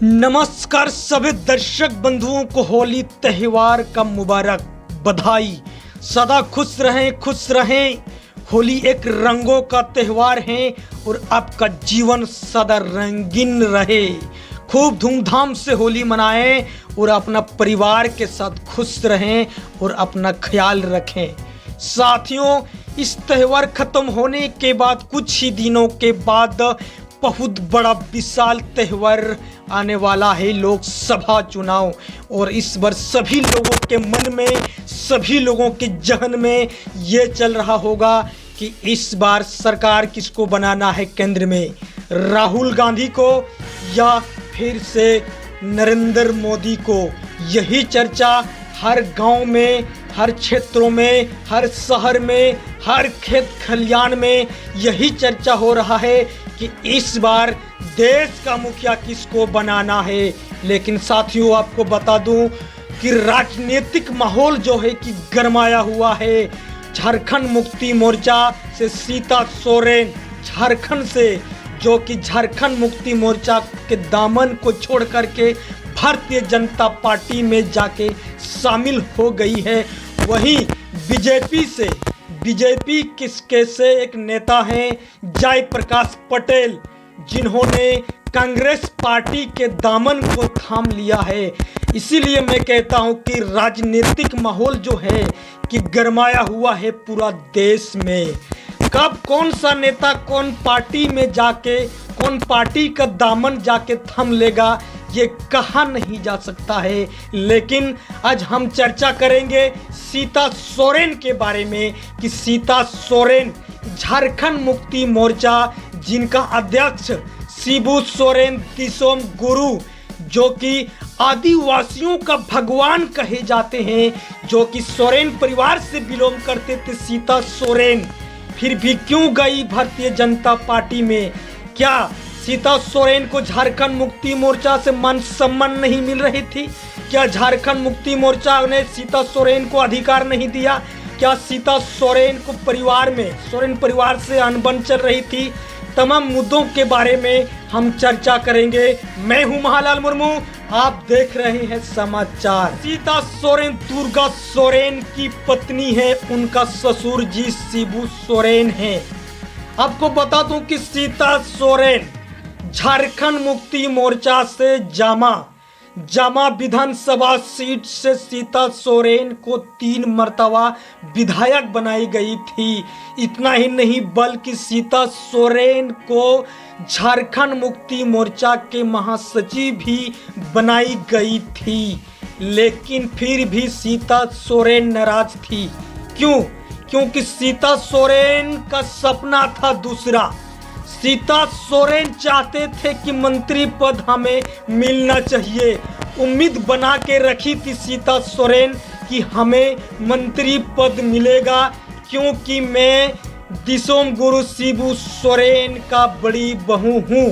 नमस्कार सभी दर्शक बंधुओं को होली त्योहार का मुबारक बधाई। सदा खुश रहें। होली एक रंगों का त्योहार है और आपका जीवन सदा रंगीन रहे। खूब धूमधाम से होली मनाएं और अपना परिवार के साथ खुश रहें और अपना ख्याल रखें। साथियों, इस त्योहार खत्म होने के बाद कुछ ही दिनों के बाद बहुत बड़ा विशाल त्योहार आने वाला है, लोकसभा चुनाव। और इस बार सभी लोगों के मन में, सभी लोगों के जहन में ये चल रहा होगा कि इस बार सरकार किसको बनाना है केंद्र में, राहुल गांधी को या फिर से नरेंद्र मोदी को। यही चर्चा हर गांव में, हर क्षेत्रों में, हर शहर में, हर खेत खलियान में यही चर्चा हो रहा है कि इस बार देश का मुखिया किसको बनाना है। लेकिन साथियों, आपको बता दूं कि राजनीतिक माहौल जो है कि गरमाया हुआ है। झारखंड मुक्ति मोर्चा से सीता सोरेन, झारखंड से, जो कि झारखंड मुक्ति मोर्चा के दामन को छोड़ करके भारतीय जनता पार्टी में जाके शामिल हो गई है। वहीं बीजेपी किसके से एक नेता हैं जयप्रकाश पटेल, जिन्होंने कांग्रेस पार्टी के दामन को थाम लिया है। इसीलिए मैं कहता हूं कि राजनीतिक माहौल जो है कि गरमाया हुआ है पूरा देश में। कब कौन सा नेता कौन पार्टी में जाके, कौन पार्टी का दामन जाके थम लेगा, ये कहा नहीं जा सकता है। लेकिन आज हम चर्चा करेंगे सीता सोरेन के बारे में कि सीता सोरेन झारखंड मुक्ति मोर्चा, जिनका अध्यक्ष शिबू सोरेन दिसोम गुरु, जो कि आदिवासियों का भगवान कहे जाते हैं, जो कि सोरेन परिवार से बिलोंग करते थे सीता सोरेन, फिर भी क्यों गई भारतीय जनता पार्टी में? क्या सीता सोरेन को झारखंड मुक्ति मोर्चा से मान सम्मान नहीं मिल रही थी? क्या झारखंड मुक्ति मोर्चा ने सीता सोरेन को अधिकार नहीं दिया? क्या सीता सोरेन को परिवार में, सोरेन परिवार से अनबन चल रही थी? तमाम मुद्दों के बारे में हम चर्चा करेंगे। मैं हूं महालाल मुर्मू, आप देख रहे हैं समाचार। सीता सोरेन दुर्गा सोरेन की पत्नी है, उनका ससुर जी शिबू सोरेन है। आपको बता दूं कि सीता सोरेन झारखंड मुक्ति मोर्चा से जामा विधानसभा सीट से सीता सोरेन को 3 मर्तबा विधायक बनाई गई थी। इतना ही नहीं बल्कि सीता सोरेन को झारखंड मुक्ति मोर्चा के महासचिव भी बनाई गई थी। लेकिन फिर भी सीता सोरेन नाराज थी। क्यों? क्योंकि सीता सोरेन का सपना था दूसरा। सीता सोरेन चाहते थे कि मंत्री पद हमें मिलना चाहिए। उम्मीद बना के रखी थी सीता सोरेन कि हमें मंत्री पद मिलेगा, क्योंकि मैं दिसोम गुरु शिबू सोरेन का बड़ी बहू हूँ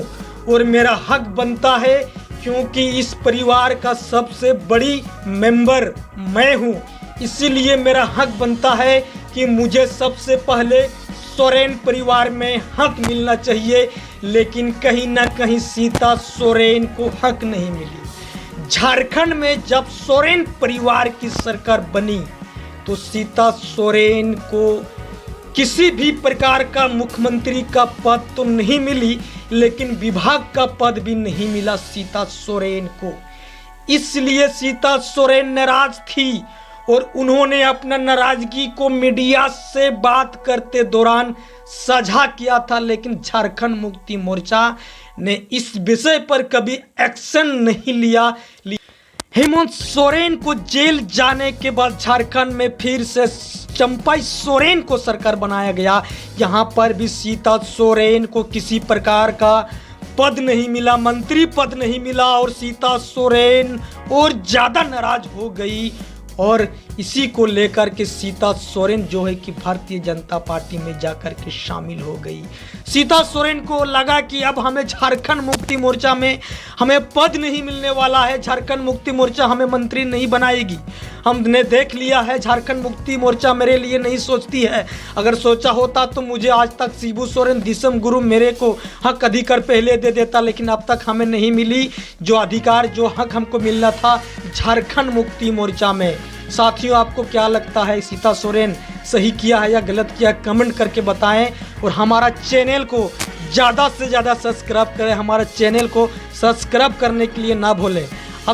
और मेरा हक बनता है, क्योंकि इस परिवार का सबसे बड़ी मेंबर मैं हूँ। इसीलिए मेरा हक बनता है कि मुझे सबसे पहले सोरेन परिवार में हक मिलना चाहिए। लेकिन कहीं ना कहीं सीता सोरेन को हक नहीं मिली। झारखंड में जब सोरेन परिवार की सरकार बनी तो सीता सोरेन को किसी भी प्रकार का मुख्यमंत्री का पद तो नहीं मिली, लेकिन विभाग का पद भी नहीं मिला सीता सोरेन को। इसलिए सीता सोरेन नाराज थी और उन्होंने अपना नाराजगी को मीडिया से बात करते दौरान साझा किया था। लेकिन झारखंड मुक्ति मोर्चा ने इस विषय पर कभी एक्शन नहीं लिया। हेमंत सोरेन को जेल जाने के बाद झारखंड में फिर से चंपाई सोरेन को सरकार बनाया गया। यहाँ पर भी सीता सोरेन को किसी प्रकार का पद नहीं मिला, मंत्री पद नहीं मिला और सीता सोरेन और ज्यादा नाराज हो गई। और इसी को लेकर के सीता सोरेन जो है कि भारतीय जनता पार्टी में जाकर के शामिल हो गई। सीता सोरेन को लगा कि अब हमें झारखंड मुक्ति मोर्चा में हमें पद नहीं मिलने वाला है, झारखंड मुक्ति मोर्चा हमें मंत्री नहीं बनाएगी। हमने देख लिया है झारखंड मुक्ति मोर्चा मेरे लिए नहीं सोचती है। अगर सोचा होता तो मुझे आज तक शिबू सोरेन दिसम गुरु मेरे को हक अधिकार पहले दे देता, लेकिन अब तक हमें नहीं मिली जो अधिकार जो हक हमको मिलना था झारखंड मुक्ति मोर्चा में। साथियों, आपको क्या लगता है सीता सोरेन सही किया है या गलत किया, कमेंट करके बताएं। और हमारा चैनल को ज़्यादा से ज़्यादा सब्सक्राइब करें, हमारा चैनल को सब्सक्राइब करने के लिए ना भूलें।